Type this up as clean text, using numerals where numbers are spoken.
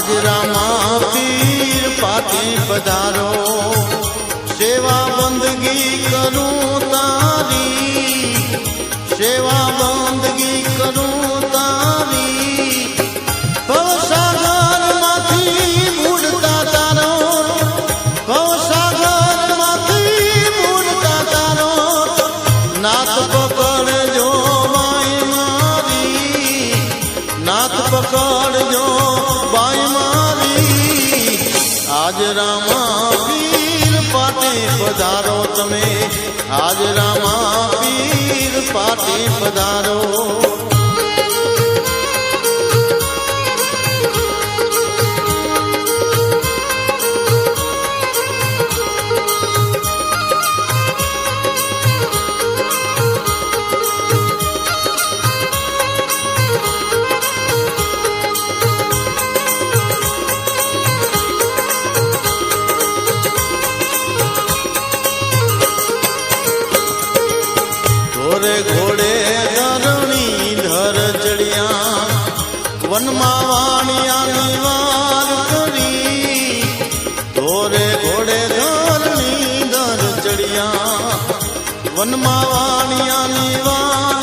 आज रामा पीर पाती पधारो सेवा बंदगी करूं तारी सेवा बंदगी करूं तारी भवसागर माथी बूढ़ता तारो भवसागर माथी बूढ़ता तारो नाथ पकड़ जो बाई मारी नाथ पकड़ जो बाई मारी आज रामा पीर पाटे पधारो तमे आज रामा पीर पाटे पधारो घोड़े धरणी धर चढ़िया वन मावाणिया निवार करी तोरे घोड़े धरणी धर चढ़िया वन मावाणिया निवार